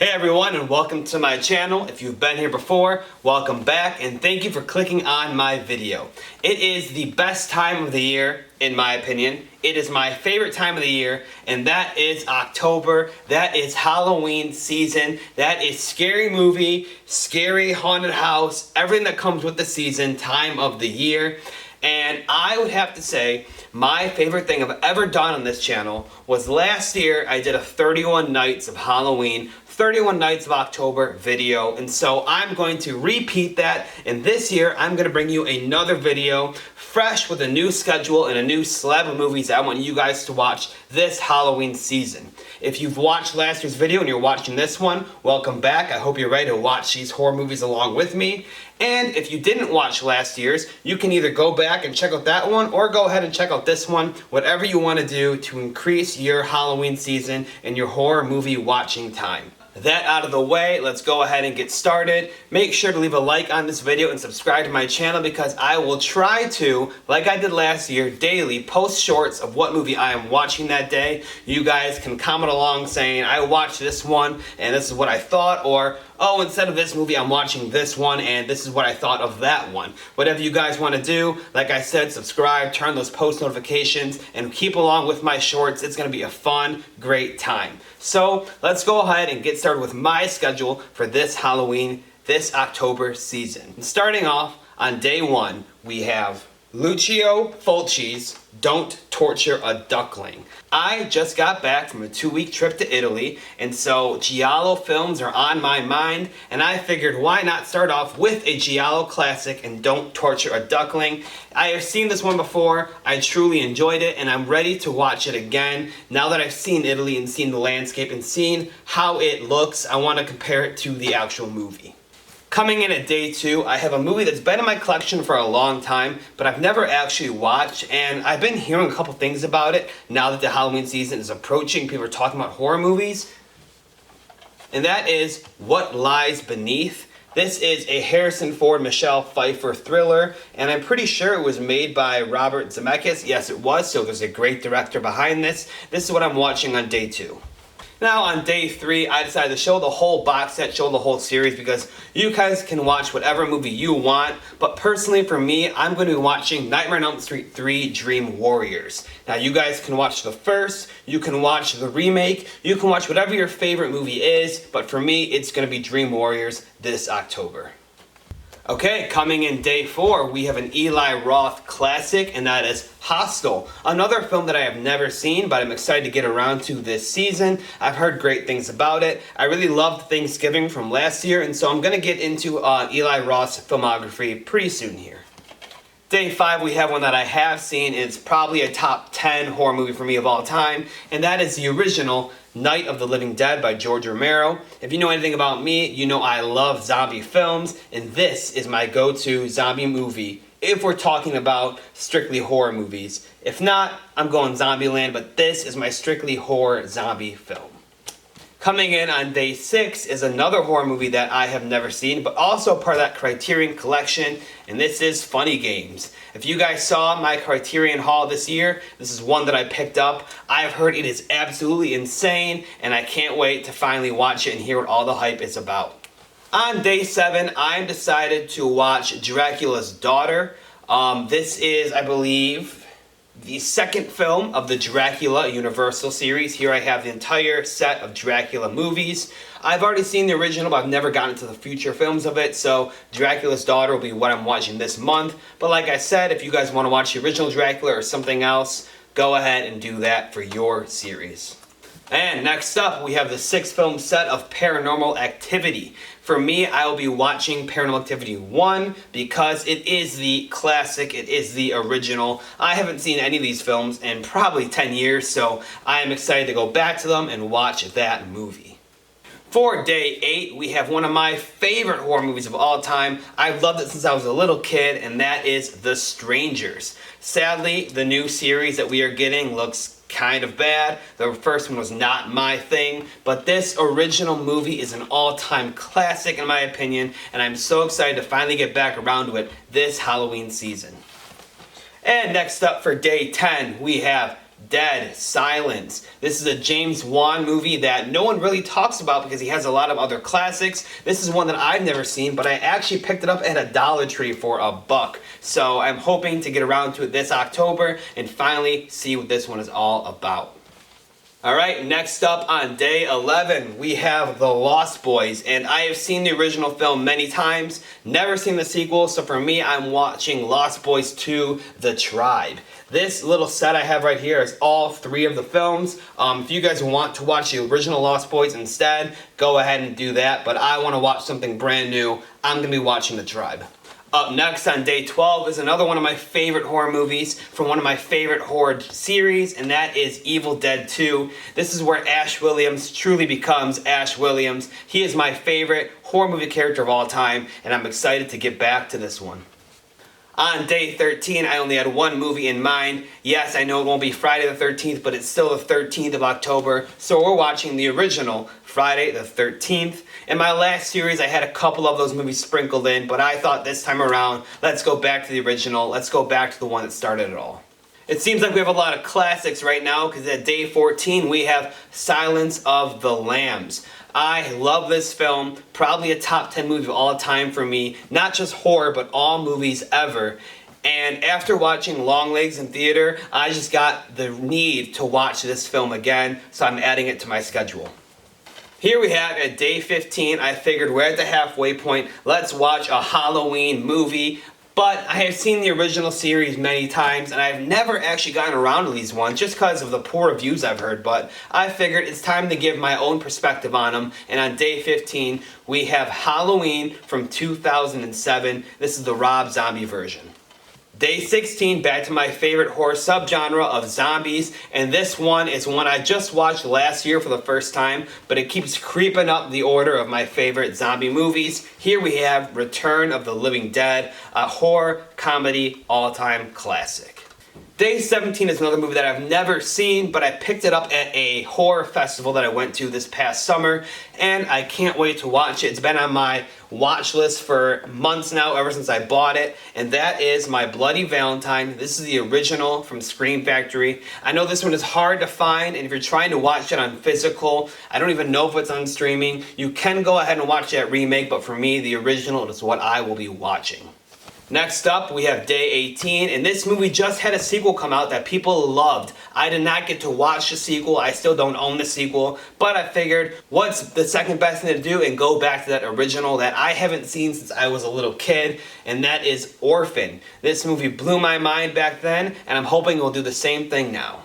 Hey everyone, and welcome to my channel. If you've been here before, welcome back, and thank you for clicking on my video. It is the best time of the year, in my opinion. It is my favorite time of the year, and that is October. That is Halloween season. That is scary movie, scary haunted house, everything that comes with the season, time of the year. And I would have to say, my favorite thing I've ever done on this channel was last year I did a 31 Nights of Halloween, 31 Nights of October video. And so I'm going to repeat that. And this year I'm going to bring you another video, fresh with a new schedule and a new slab of movies I want you guys to watch this Halloween season. If you've watched last year's video and you're watching this one, welcome back. I hope you're ready to watch these horror movies along with me. And if you didn't watch last year's, you can either go back and check out that one or go ahead and check out this one, whatever you want to do to increase your Halloween season and your horror movie watching time. That out of the way, let's go ahead and get started. Make sure to leave a like on this video and subscribe to my channel because I will try to, like I did last year, daily post shorts of what movie I am watching that day. You guys can comment along saying, I watched this one and this is what I thought, or oh, instead of this movie, I'm watching this one, and this is what I thought of that one. Whatever you guys want to do, like I said, subscribe, turn those post notifications, and keep along with my shorts. It's going to be a fun, great time. So let's go ahead and get started with my schedule for this Halloween, this October season. And starting off on day one, we have Lucio Fulci's Don't Torture a Duckling. I just got back from a 2-week trip to Italy, and so Giallo films are on my mind, and I figured why not start off with a Giallo classic and Don't Torture a Duckling. I have seen this one before, I truly enjoyed it, and I'm ready to watch it again. Now that I've seen Italy and seen the landscape and seen how it looks, I want to compare it to the actual movie. Coming in at day two, I have a movie that's been in my collection for a long time, but I've never actually watched, and I've been hearing a couple things about it now that the Halloween season is approaching. People are talking about horror movies, and that is What Lies Beneath. This is a Harrison Ford, Michelle Pfeiffer thriller, and I'm pretty sure it was made by Robert Zemeckis. Yes, it was, so there's a great director behind this. This is what I'm watching on day two. Now on day three, I decided to show the whole box set, show the whole series, because you guys can watch whatever movie you want. But personally for me, I'm going to be watching Nightmare on Elm Street 3 Dream Warriors. Now you guys can watch the first, you can watch the remake, you can watch whatever your favorite movie is. But for me, it's going to be Dream Warriors this October. Okay, coming in day four, we have an Eli Roth classic, and that is Hostel. Another film that I have never seen, but I'm excited to get around to this season. I've heard great things about it. I really loved Thanksgiving from last year, and so I'm going to get into Eli Roth's filmography pretty soon here. Day 5, we have one that I have seen. It's probably a top 10 horror movie for me of all time, and that is the original Night of the Living Dead by George Romero. If you know anything about me, you know I love zombie films, and this is my go-to zombie movie if we're talking about strictly horror movies. If not, I'm going Zombieland, but this is my strictly horror zombie film. Coming in on day 6 is another horror movie that I have never seen, but also part of that Criterion collection, and this is Funny Games. If you guys saw my Criterion haul this year, this is one that I picked up. I've heard it is absolutely insane, and I can't wait to finally watch it and hear what all the hype is about. On day 7, I decided to watch Dracula's Daughter. This is, I believe, the second film of the Dracula Universal series. Here I have the entire set of Dracula movies. I've already seen the original, but I've never gotten to the future films of it, so Dracula's Daughter will be what I'm watching this month. But like I said, if you guys want to watch the original Dracula or something else, go ahead and do that for your series. And next up, we have the 6-film set of Paranormal Activity. For me, I will be watching Paranormal Activity 1 because it is the classic, it is the original. I haven't seen any of these films in probably 10 years, so I am excited to go back to them and watch that movie. For day 8, we have one of my favorite horror movies of all time. I've loved it since I was a little kid, and that is The Strangers. Sadly, the new series that we are getting looks kind of bad. The first one was not my thing, but this original movie is an all-time classic in my opinion, and I'm so excited to finally get back around to it this Halloween season. And next up for day 10, we have Dead Silence. This is a James Wan movie that no one really talks about because he has a lot of other classics. This is one that I've never seen, but I actually picked it up at a Dollar Tree for $1. So I'm hoping to get around to it this October and finally see what this one is all about. Alright, next up on day 11, we have The Lost Boys, and I have seen the original film many times, never seen the sequel, so for me, I'm watching Lost Boys 2, The Tribe. This little set I have right here is all 3 of the films. If you guys want to watch the original Lost Boys instead, go ahead and do that, but I want to watch something brand new. I'm going to be watching The Tribe. Up next on day 12 is another one of my favorite horror movies from one of my favorite horror series, and that is Evil Dead 2. This is where Ash Williams truly becomes Ash Williams. He is my favorite horror movie character of all time, and I'm excited to get back to this one. On day 13, I only had one movie in mind. Yes, I know it won't be Friday the 13th, but it's still the 13th of October, so we're watching the original Friday the 13th. In my last series, I had a couple of those movies sprinkled in, but I thought this time around, let's go back to the original. Let's go back to the one that started it all. It seems like we have a lot of classics right now, because at day 14, we have Silence of the Lambs. I love this film, probably a top 10 movie of all time for me, not just horror, but all movies ever. And after watching Longlegs in theater, I just got the need to watch this film again, so I'm adding it to my schedule. Here we have at day 15, I figured we're at the halfway point, let's watch a Halloween movie. But I have seen the original series many times, and I've never actually gotten around to these ones just because of the poor reviews I've heard. But I figured it's time to give my own perspective on them. And on day 15, we have Halloween from 2007. This is the Rob Zombie version. Day 16, back to my favorite horror subgenre of zombies, and this one is one I just watched last year for the first time, but it keeps creeping up the order of my favorite zombie movies. Here we have Return of the Living Dead, a horror comedy all-time classic. Day 17 is another movie that I've never seen, but I picked it up at a horror festival that I went to this past summer, and I can't wait to watch it. It's been on my watch list for months now, ever since I bought it, and that is My Bloody Valentine. This is the original from Scream Factory. I know this one is hard to find, and if you're trying to watch it on physical, I don't even know if it's on streaming. You can go ahead and watch that remake, but for me, the original is what I will be watching. Next up, we have Day 18, and this movie just had a sequel come out that people loved. I did not get to watch the sequel, I still don't own the sequel, but I figured, what's the second best thing to do and go back to that original that I haven't seen since I was a little kid, and that is Orphan. This movie blew my mind back then, and I'm hoping it will do the same thing now.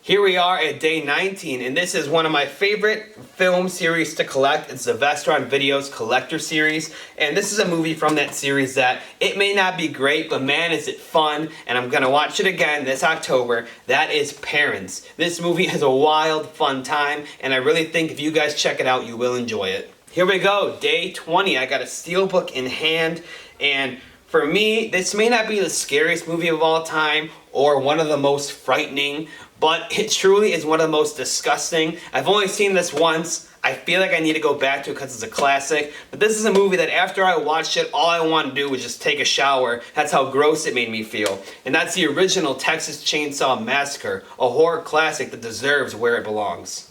Here we are at day 19, and this is one of my favorite film series to collect. It's the Vestron Videos Collector Series, and this is a movie from that series that it may not be great, but man is it fun, and I'm going to watch it again this October. That is Parents. This movie is a wild, fun time, and I really think if you guys check it out, you will enjoy it. Here we go, day 20. I got a steelbook in hand, and for me, this may not be the scariest movie of all time or one of the most frightening, but it truly is one of the most disgusting. I've only seen this once. I feel like I need to go back to it because it's a classic. But this is a movie that after I watched it, all I wanted to do was just take a shower. That's how gross it made me feel. And that's the original Texas Chainsaw Massacre, a horror classic that deserves where it belongs.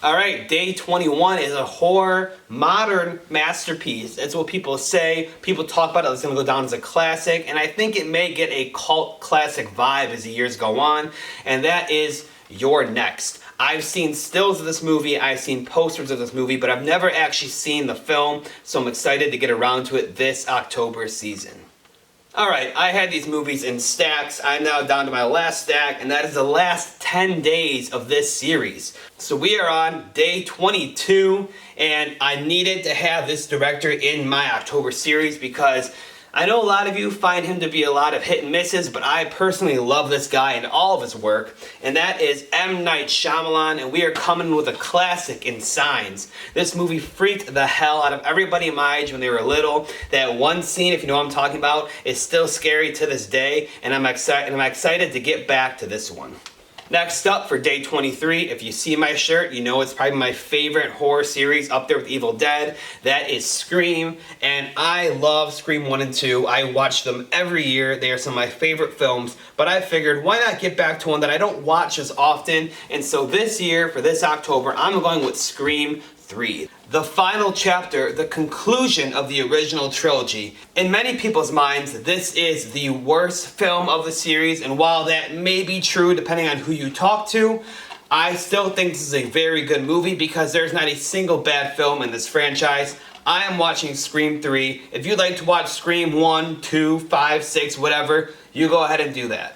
Alright, day 21 is a horror modern masterpiece. That's what people say. People talk about it. It's going to go down as a classic. And I think it may get a cult classic vibe as the years go on. And that is You're Next. I've seen stills of this movie. I've seen posters of this movie. But I've never actually seen the film. So I'm excited to get around to it this October season. Alright, I had these movies in stacks. I'm now down to my last stack, and that is the last 10 days of this series. So we are on day 22, and I needed to have this director in my October series because I know a lot of you find him to be a lot of hit and misses, but I personally love this guy and all of his work, and that is M. Night Shyamalan, and we are coming with a classic in Signs. This movie freaked the hell out of everybody my age when they were little. That one scene, if you know what I'm talking about, is still scary to this day, and I'm excited to get back to this one. Next up for day 23, if you see my shirt, you know it's probably my favorite horror series up there with Evil Dead. That is Scream, and I love Scream 1 and 2. I watch them every year. They are some of my favorite films, but I figured why not get back to one that I don't watch as often, and so this year, for this October, I'm going with Scream 3. The final chapter, the conclusion of the original trilogy. In many people's minds, this is the worst film of the series, and while that may be true depending on who you talk to, I still think this is a very good movie because there's not a single bad film in this franchise. I am watching Scream 3. If you'd like to watch Scream 1, 2, 5, 6, whatever, you go ahead and do that.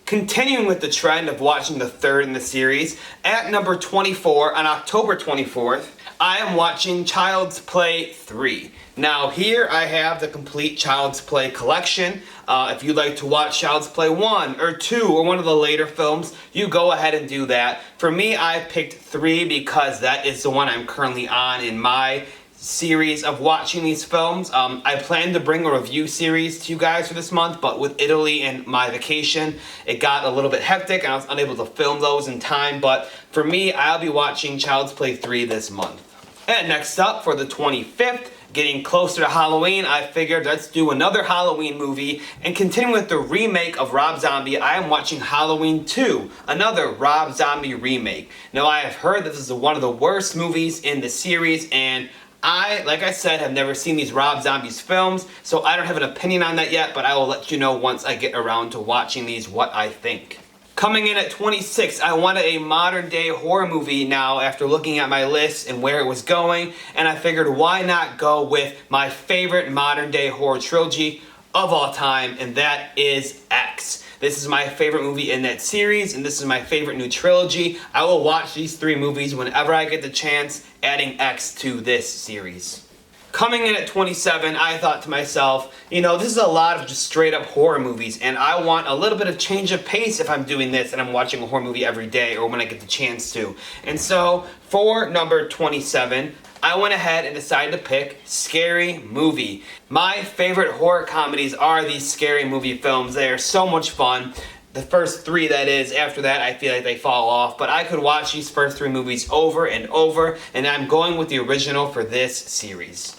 Continuing with the trend of watching the third in the series, at number 24 on October 24th, I am watching Child's Play 3. Now here I have the complete Child's Play collection. If you'd like to watch Child's Play 1 or 2 or one of the later films, you go ahead and do that. For me, I picked 3 because that is the one I'm currently on in my series of watching these films. I plan to bring a review series to you guys for this month, but with Italy and my vacation, it got a little bit hectic and I was unable to film those in time, but for me, I'll be watching Child's Play 3 this month. And next up, for the 25th, getting closer to Halloween, I figured let's do another Halloween movie. And continuing with the remake of Rob Zombie, I am watching Halloween 2, another Rob Zombie remake. Now, I have heard that this is one of the worst movies in the series, and I, like I said, have never seen these Rob Zombies films, so I don't have an opinion on that yet, but I will let you know once I get around to watching these what I think. Coming in at 26, I wanted a modern day horror movie now after looking at my list and where it was going, and I figured why not go with my favorite modern day horror trilogy of all time, and that is X. This is my favorite movie in that series, and this is my favorite new trilogy. I will watch these 3 movies whenever I get the chance, adding X to this series. Coming in at 27, I thought to myself, you know, this is a lot of just straight up horror movies, and I want a little bit of change of pace if I'm doing this and I'm watching a horror movie every day or when I get the chance to. And so, for number 27, I went ahead and decided to pick Scary Movie. My favorite horror comedies are these Scary Movie films. They are so much fun. The first 3, that is. After that, I feel like they fall off. But I could watch these first 3 movies over and over, and I'm going with the original for this series.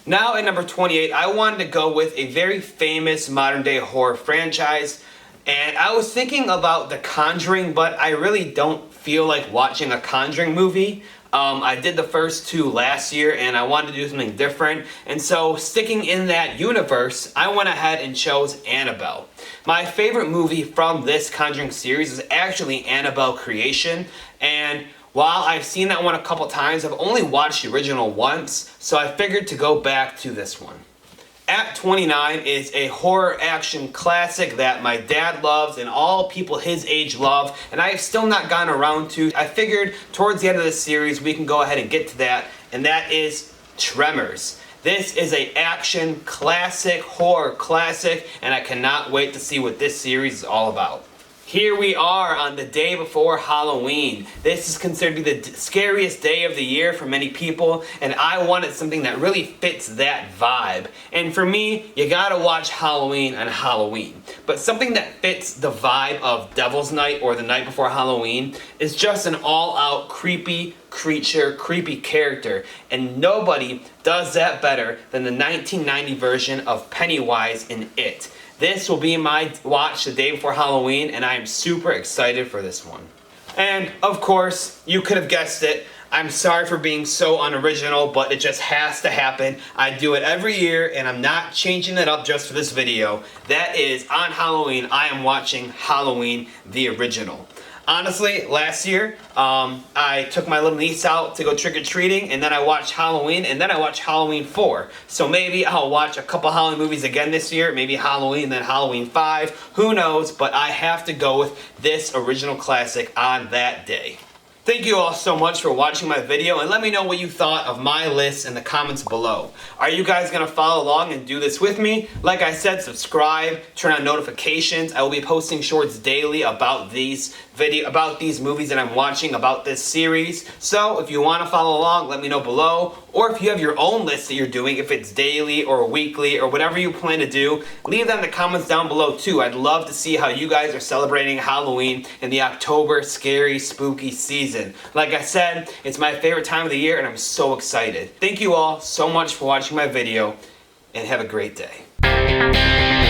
Now at number 28, I wanted to go with a very famous modern day horror franchise. And I was thinking about The Conjuring, but I really don't feel like watching a Conjuring movie. I did the first 2 last year and I wanted to do something different. And so, sticking in that universe, I went ahead and chose Annabelle. My favorite movie from this Conjuring series is actually Annabelle Creation. And while I've seen that one a couple times, I've only watched the original once, so I figured to go back to this one. At 29 is a horror action classic that my dad loves and all people his age love, and I have still not gotten around to. I figured towards the end of this series we can go ahead and get to that, and that is Tremors. This is a action classic, horror classic, and I cannot wait to see what this series is all about. Here we are on the day before Halloween. This is considered to be the scariest day of the year for many people, and I wanted something that really fits that vibe. And for me, you gotta watch Halloween on Halloween. But something that fits the vibe of Devil's Night or the night before Halloween is just an all-out creepy creature, creepy character. And nobody does that better than the 1990 version of Pennywise in It. This will be my watch the day before Halloween, and I am super excited for this one. And, of course, you could have guessed it, I'm sorry for being so unoriginal, but it just has to happen. I do it every year, and I'm not changing it up just for this video. That is, on Halloween, I am watching Halloween, the original. Honestly, last year, I took my little niece out to go trick-or-treating, and then I watched Halloween, and then I watched Halloween 4. So maybe I'll watch a couple Halloween movies again this year, maybe Halloween, then Halloween 5, who knows, but I have to go with this original classic on that day. Thank you all so much for watching my video, and let me know what you thought of my list in the comments below. Are you guys going to follow along and do this with me? Like I said, subscribe, turn on notifications. I will be posting shorts daily about these about these movies that I'm watching, about this series. So if you want to follow along, let me know below. Or if you have your own list that you're doing, if it's daily or weekly or whatever you plan to do, leave that in the comments down below too. I'd love to see how you guys are celebrating Halloween in the October scary, spooky season. Like I said, it's my favorite time of the year and I'm so excited. Thank you all so much for watching my video and have a great day.